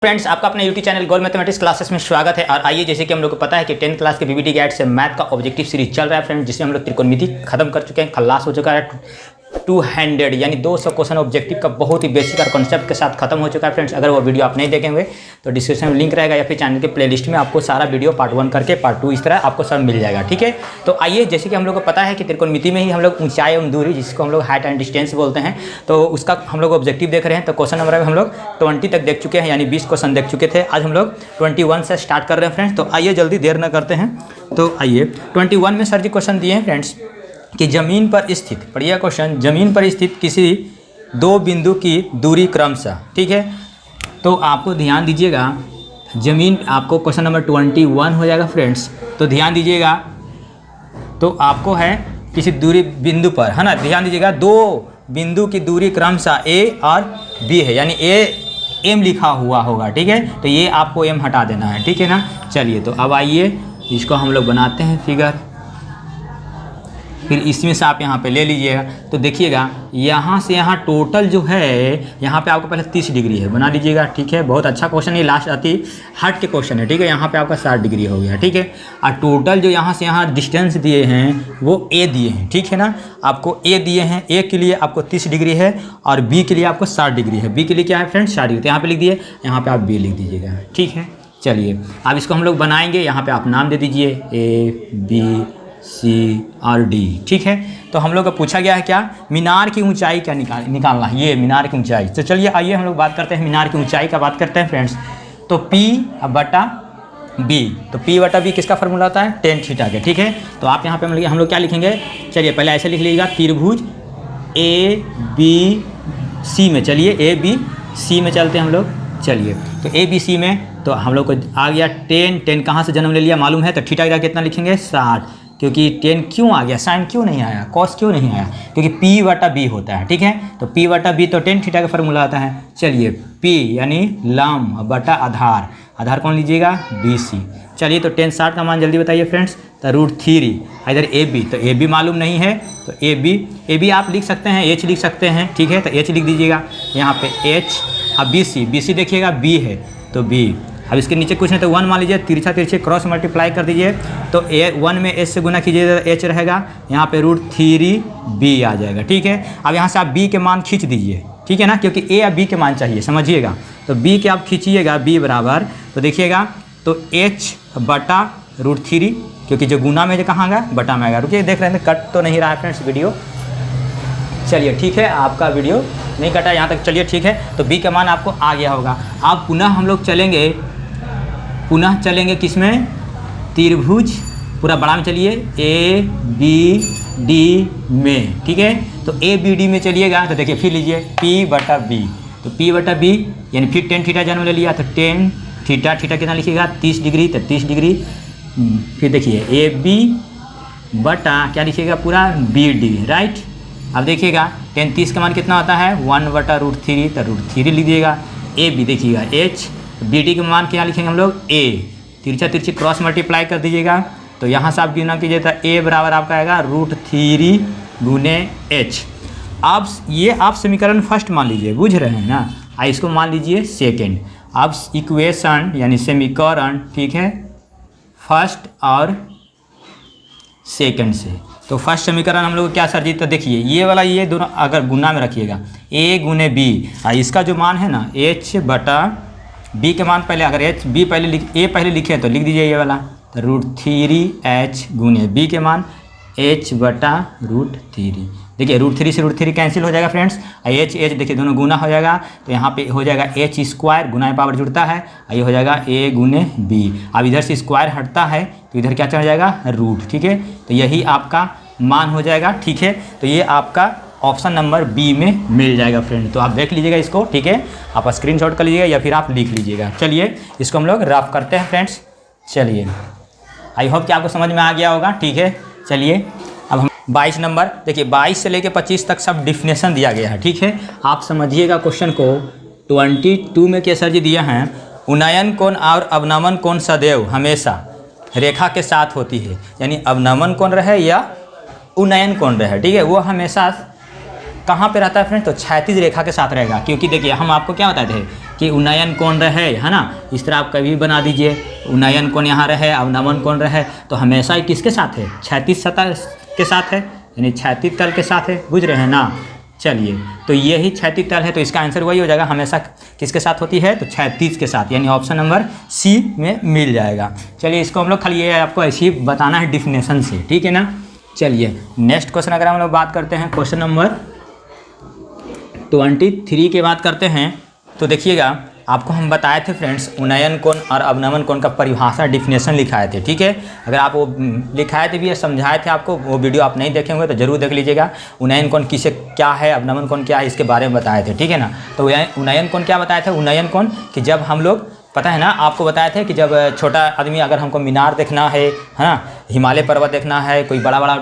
Friends, आपका अपने YouTube channel गोल mathematics classes में स्वागत है। और आइए, जैसे कि हम लोग को पता है कि 10th क्लास के बीबीटी गाइड से मैथ का ऑब्जेक्टिव सीरीज चल रहा है फ्रेंड्स, जिसमें हम लोग त्रिकोणमिति खत्म कर चुके हैं। खल्लास हो चुका है 200 यानी 200 क्वेश्चन ऑब्जेक्टिव का बहुत ही बेसिक और कॉन्सेप्ट के साथ खत्म हो चुका है फ्रेंड्स। अगर वो वीडियो आप नहीं देखे हुए तो डिस्क्रिप्शन में लिंक रहेगा या फिर चैनल के प्लेलिस्ट में आपको सारा वीडियो पार्ट 1 करके पार्ट 2 इस तरह आपको सब मिल जाएगा। ठीक है, तो आइए, जैसे कि हम लोग को पता है कि त्रिकोणमिति में ही हम लोग ऊंचाई एवं दूरी, जिसको हम लोग हाइट एंड डिस्टेंस बोलते हैं, तो उसका हम लोग ऑब्जेक्टिव देख रहे हैं। तो क्वेश्चन नंबर हम लोग 20 तक देख चुके हैं, यानी 20 क्वेश्चन देख चुके थे। आज हम लोग 21 से स्टार्ट कर रहे हैं फ्रेंड्स। तो आइए, जल्दी देर न करते हैं। तो आइए, 21 में सर जी क्वेश्चन दिए हैं फ्रेंड्स कि जमीन पर स्थित, पढ़िए क्वेश्चन, जमीन पर स्थित किसी दो बिंदु की दूरी क्रमशः, ठीक है। तो आपको ध्यान दीजिएगा, जमीन, आपको क्वेश्चन नंबर 21 हो जाएगा फ्रेंड्स। तो ध्यान दीजिएगा, तो आपको है किसी दूरी बिंदु पर, है ना, ध्यान दीजिएगा, दो बिंदु की दूरी क्रमशः ए और बी है, यानी ए एम लिखा हुआ होगा, ठीक है। तो ये आपको एम हटा देना है, ठीक है ना। चलिए, तो अब आइए इसको हम लोग बनाते हैं फिगर, फिर इसमें से आप यहाँ पे ले लीजिएगा। तो देखिएगा, यहाँ से यहाँ टोटल जो है, यहाँ पे आपको पहले 30 डिग्री है, बना लीजिएगा, ठीक है। बहुत अच्छा क्वेश्चन है, लास्ट आती हट के क्वेश्चन है, ठीक है। यहाँ पे आपका 60 डिग्री हो गया, ठीक है। और टोटल जो यहाँ से यहाँ डिस्टेंस दिए हैं वो ए दिए हैं, ठीक है ना। आपको ए दिए हैं, ए के लिए आपको 30 डिग्री है और बी के लिए आपको 60 डिग्री है। बी के लिए क्या है फ्रेंड्स, 60 डिग्री। तो यहाँ पर लिख दिए, यहाँ पर आप बी लिख दीजिएगा, ठीक है। चलिए, अब इसको हम लोग बनाएंगे। यहाँ पर आप नाम दे दीजिए ए, बी, सी और डी, ठीक है। तो हम लोग को पूछा गया है क्या, मीनार की ऊंचाई क्या निकालना है, ये मीनार की ऊंचाई। तो चलिए आइए हम लोग बात करते हैं, मीनार की ऊंचाई का बात करते हैं फ्रेंड्स। तो P बटा B, तो P बटा B किसका फार्मूला होता है, tan थीटा के, ठीक है। तो आप यहाँ पे हम लोग क्या लिखेंगे, चलिए पहले ऐसे लिख लीजिएगा, त्रिभुज A B C में, चलिए A B C में चलते हैं हम लोग। चलिए, तो A B C में तो हम लोग को आ गया tan कहाँ से जन्म ले लिया मालूम है। तो थीटा का कितना लिखेंगे, 60, क्योंकि tan क्यों आ गया, साइन क्यों नहीं आया, कॉस क्यों नहीं आया, क्योंकि P बटा B होता है, ठीक है। तो P बटा B तो tan थीटा का फार्मूला आता है। चलिए, P यानी लंब बटा आधार, आधार कौन लीजिएगा, BC। चलिए, तो tan 60 का मान जल्दी बताइए फ्रेंड्स। तो √3, इधर AB, तो AB मालूम नहीं है, तो AB आप लिख सकते हैं, H लिख सकते हैं, ठीक है। तो H लिख दीजिएगा यहाँ पे H। अब BC देखिएगा B है, तो B। अब इसके नीचे कुछ नहीं तो 1 मान लीजिए, तिरछा तिरछे क्रॉस मल्टीप्लाई कर दीजिए, तो 1 में H से गुना कीजिए तो H रहेगा, यहाँ पे √3B आ जाएगा, ठीक है। अब यहाँ से आप B के मान खींच दीजिए, ठीक है ना, क्योंकि A या B के मान चाहिए, समझिएगा। तो B के आप खींचिएगा, B बराबर, तो देखिएगा, तो H बटा √3, क्योंकि जो गुना में जो कहाँ गया, बटा में आएगा। रुकिए, देख रहे हैं कट तो नहीं रहा है फ्रेंड्स वीडियो। चलिए, ठीक है, आपका वीडियो नहीं कटा यहाँ तक, चलिए ठीक है। तो B का मान आपको आ गया होगा। अब पुनः हम लोग चलेंगे किसमें, त्रिभुज पूरा बड़ा में चलिए, A B D में, ठीक है। तो A B D में चलिएगा, तो देखिए फिर लीजिए P बटा B, तो P बटा B यानी फिर tan थीटा जन्म ले लिया, तो tan थीटा कितना लिखिएगा, 30 डिग्री, तो 30 डिग्री। फिर देखिए A B बटा क्या लिखिएगा, पूरा B D, राइट। अब देखिएगा tan 30 का मान कितना होता है, 1 बटा √3, तो √3 लिखिएगा। A B देखिएगा H, B D के मान क्या लिखेंगे हम लोग, A, तिरछा तिरछी क्रॉस मल्टीप्लाई कर दीजिएगा, तो यहाँ से आप गुना कीजिए, तो A बराबर आपका आएगा √3 गुने H। अब ये आप समीकरण फर्स्ट मान लीजिए, बुझ रहे हैं ना। इसको मान लीजिए सेकेंड। अब इक्वेशन यानी समीकरण, ठीक है, फर्स्ट और सेकेंड से। तो फर्स्ट समीकरण हम लोग क्या सर जी, तो देखिए ये वाला, ये दोनों अगर गुना में रखिएगा, A गुने B, इसका जो मान है ना H बटा B के मान पहले, अगर A पहले लिखे तो लिख दीजिए ये वाला, तो √3H गुने B के मान H बटा √3। देखिए √3 से √3 कैंसिल हो जाएगा फ्रेंड्स, H देखिए दोनों गुना हो जाएगा, तो यहाँ पे हो जाएगा H स्क्वायर, गुना पावर जुड़ता है, ये हो जाएगा A गुने B। अब इधर से स्क्वायर हटता है तो इधर क्या चढ़ जाएगा, रूट, ठीक है। तो यही आपका मान हो जाएगा, ठीक है। तो ये आपका ऑप्शन नंबर B में मिल जाएगा फ्रेंड। तो आप देख लीजिएगा इसको, ठीक है, आप स्क्रीनशॉट कर लीजिएगा या फिर आप लिख लीजिएगा। चलिए, इसको हम लोग रफ करते हैं फ्रेंड्स। चलिए, आई होप कि आपको समझ में आ गया होगा, ठीक है। चलिए, अब हम 22 नंबर देखिए, 22 से लेकर 25 तक सब डिफिनेशन दिया गया है, ठीक है। आप समझिएगा क्वेश्चन को। 22 में क्या सर जी दिया है, उन्नयन कोण और अवनमन कोण सदैव हमेशा रेखा के साथ होती है, यानी अवनमन कोण रहे या उन्नयन कोण रहे, ठीक है, वो हमेशा कहाँ पे रहता है फ्रेंड्स, तो क्षैतिज रेखा के साथ रहेगा। क्योंकि देखिए हम आपको क्या बताए थे कि उन्नयन कोण रहे, है ना, इस तरह आप कभी बना दीजिए, उन्नयन कोण यहाँ रहे, अवनमन कोण रहे, तो हमेशा ही किसके साथ है, क्षैतिज सतह के साथ है, यानी क्षैतिज तल के साथ है, बुझ रहे हैं ना। चलिए, तो यही क्षैतिज तल है, तो इसका आंसर वही हो जाएगा, हमेशा किसके साथ होती है, तो क्षैतिज के साथ, यानी ऑप्शन नंबर सी में मिल जाएगा। चलिए, इसको हम लोग खाली ये आपको ऐसे ही बताना है डिफिनेशन से, ठीक है ना। चलिए, नेक्स्ट क्वेश्चन अगर हम लोग बात करते हैं, क्वेश्चन नंबर 23 की बात करते हैं, तो देखिएगा, आपको हम बताए थे फ्रेंड्स, उन्नयन कोण और अवनमन कोण का परिभाषा डिफिनेशन लिखाए थे, ठीक है। अगर आप वो लिखाए थे भी, समझाए थे आपको, वो वीडियो आप नहीं देखे होंगे तो जरूर देख लीजिएगा। उन्नयन कोण किसे क्या है, अवनमन कोण क्या है, इसके बारे में बताए थे, ठीक है ना। तो उन्नयन कोण क्या बताया था, उन्नयन कोण कि जब हम लोग, पता है ना, आपको बताया थे कि जब छोटा आदमी, अगर हमको मीनार देखना है ना, हिमालय पर्वत देखना है, कोई बड़ा बड़ा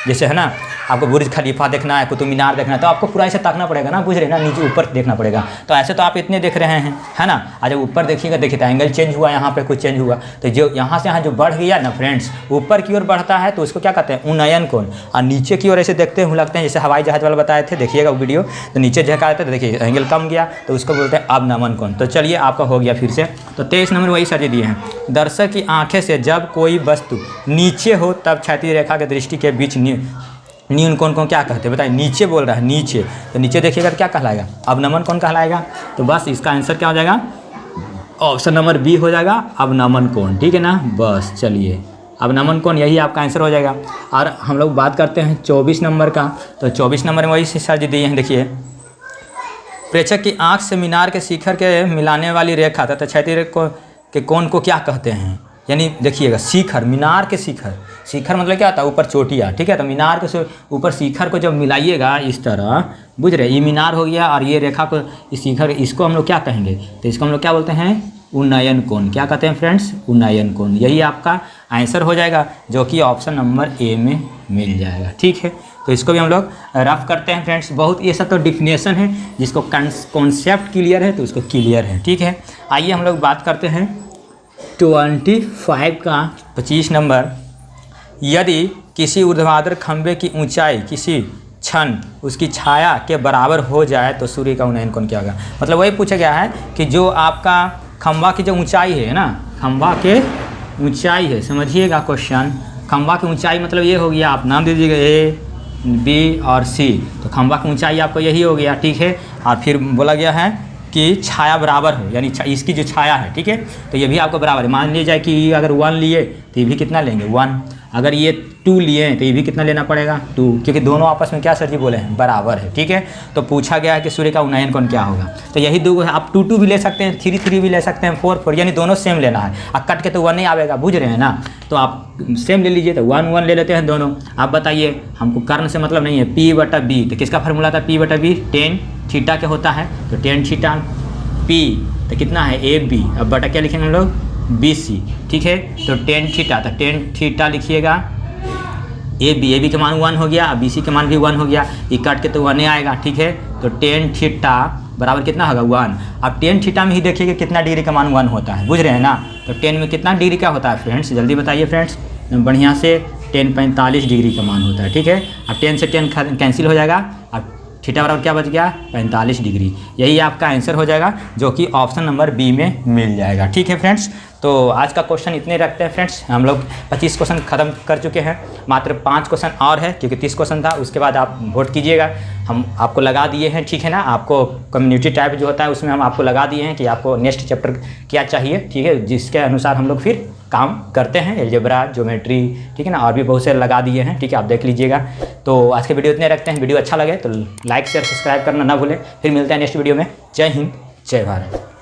जैसे है ना, आपको बुर्ज खलीफा देखना है, कुतुब मीनार देखना है, तो आपको पूरा ऐसे ताकना पड़ेगा ना, बुझ रहे ना, नीचे ऊपर देखना पड़ेगा। तो ऐसे तो आप इतने देख रहे हैं, है ना, और जब ऊपर देखिएगा, देखिए तो एंगल चेंज हुआ, यहाँ पे कुछ चेंज हुआ, तो जो यहाँ से यहाँ जो बढ़ गया ना फ्रेंड्स, ऊपर की ओर बढ़ता है तो उसको क्या कहते हैं, उन्नयन कोण। और नीचे की ओर ऐसे देखते हैं, लगते हैं जैसे हवाई जहाज वाला बताए थे, देखिएगा वो वीडियो, तो नीचे झका आते तो देखिए एंगल कम गया, तो उसको बोलते हैं अवनमन कोण। तो चलिए, आपका हो गया फिर से। तो 23 नंबर वही सर दिए हैं, दर्शक की आँखें से जब कोई वस्तु नीचे हो तब क्षैतिज रेखा के दृष्टि के बीच न्यून कोण को क्या कहते हैं, बताइए। नीचे बोल रहा है, नीचे, तो नीचे देखिएगा तो क्या कहलाएगा, अवनमन कोण कहलाएगा। तो बस इसका आंसर क्या हो जाएगा, ऑप्शन नंबर बी हो जाएगा, अवनमन कोण, ठीक है ना। बस चलिए, अवनमन कोण यही आपका आंसर हो जाएगा। और हम लोग बात करते हैं 24 नंबर का, तो 24 नंबर में वही सर जी दिए हैं, देखिए। प्रेक्षक की आँख से मीनार के शिखर के मिलाने वाली रेखा तथा क्षैतिज के कोण को क्या कहते हैं, यानी देखिएगा, शिखर, मीनार के शिखर, शिखर मतलब क्या होता है, ऊपर चोटियाँ, ठीक है। तो मीनार के ऊपर शिखर को जब मिलाइएगा इस तरह, बुझ रहे, ये मीनार हो गया, और ये रेखा को, इस शिखर, इसको हम लोग क्या कहेंगे, तो इसको हम लोग क्या बोलते हैं, उन्नयन कोण। क्या कहते हैं फ्रेंड्स, उन्नयन कोण। यही आपका आंसर हो जाएगा, जो कि ऑप्शन नंबर ए में मिल जाएगा, ठीक है। तो इसको भी हम लोग रफ करते हैं फ्रेंड्स। बहुत ये सब तो डिफिनेशन है, जिसको कॉन्सेप्ट क्लियर है तो उसको क्लियर है, ठीक है। आइए हम लोग बात करते हैं 25 नंबर, यदि किसी ऊर्ध्वाधर खंभे की ऊंचाई किसी क्षण उसकी छाया के बराबर हो जाए तो सूर्य का उन्नयन कोण क्या होगा। मतलब वही पूछा गया है कि जो आपका खंभा की जो ऊंचाई है ना, खंभा के ऊंचाई है, समझिएगा क्वेश्चन, खंभा की ऊंचाई मतलब ये हो गया, आप नाम दे दीजिएगा ए, बी और सी, तो खंभा की ऊंचाई आपको यही हो गया, ठीक है। और फिर बोला गया है कि छाया बराबर हो, यानी इसकी जो छाया है, ठीक है, तो ये भी आपको बराबर है। मान लीजिए कि अगर 1 लिए तो ये भी कितना लेंगे, 1, अगर ये 2 लिए तो ये भी कितना लेना पड़ेगा, 2, क्योंकि दोनों आपस में क्या सर जी बोले हैं, बराबर है, ठीक है। तो पूछा गया है कि सूर्य का उन्नयन कोण क्या होगा, तो यही 2 है। आप 2 भी ले सकते हैं, 3 भी ले सकते हैं, 4 यानी दोनों सेम लेना है। अब कट के तो 1 नहीं आएगा, बुझ रहे हैं ना, तो आप सेम ले लीजिए, तो 1 ले लेते हैं दोनों। आप बताइए, हमको कर्ण से मतलब नहीं है, P/B, तो किसका फार्मूला था, P/B tan थीटा के होता है, तो tan थीटा P तो कितना है AB, अब बटा क्या लिखेंगे हम लोग, BC, ठीक है। तो tan थीटा, तो tan थीटा लिखिएगा AB के मान 1 हो गया, अब BC के मान भी 1 हो गया, ये काट के तो 1 आएगा, ठीक है। तो tan थीटा बराबर कितना होगा, 1। अब tan थीटा में ही देखिएगा कितना डिग्री का मान 1 होता है, बुझ रहे हैं ना। तो tan में कितना डिग्री का होता है फ्रेंड्स, जल्दी बताइए फ्रेंड्स, बढ़िया से। tan 45 डिग्री का मान होता है, ठीक है। अब 10 से 10 कैंसिल हो जाएगा, अब थीटा बराबर क्या बच गया, 45 डिग्री। यही आपका आंसर हो जाएगा, जो कि ऑप्शन नंबर बी में मिल जाएगा, ठीक है फ्रेंड्स। तो आज का क्वेश्चन इतने रखते हैं फ्रेंड्स, हम लोग 25 क्वेश्चन खत्म कर चुके हैं, मात्र 5 क्वेश्चन और है, क्योंकि 30 क्वेश्चन था, उसके बाद आप वोट कीजिएगा। हम आपको लगा दिए हैं, ठीक है ना, आपको कम्युनिटी टाइप जो होता है उसमें हम आपको लगा दिए हैं कि आपको नेक्स्ट चैप्टर क्या चाहिए, ठीक है, जिसके अनुसार हम लोग फिर काम करते हैं, अलजेब्रा, ज्योमेट्री, ठीक है ना, और भी बहुत से लगा दिए हैं, ठीक है, आप देख लीजिएगा। तो आज के वीडियो इतने रखते हैं, वीडियो अच्छा लगे तो लाइक शेयर सब्सक्राइब करना ना भूलें। फिर मिलते हैं नेक्स्ट वीडियो में। जय हिंद, जय भारत।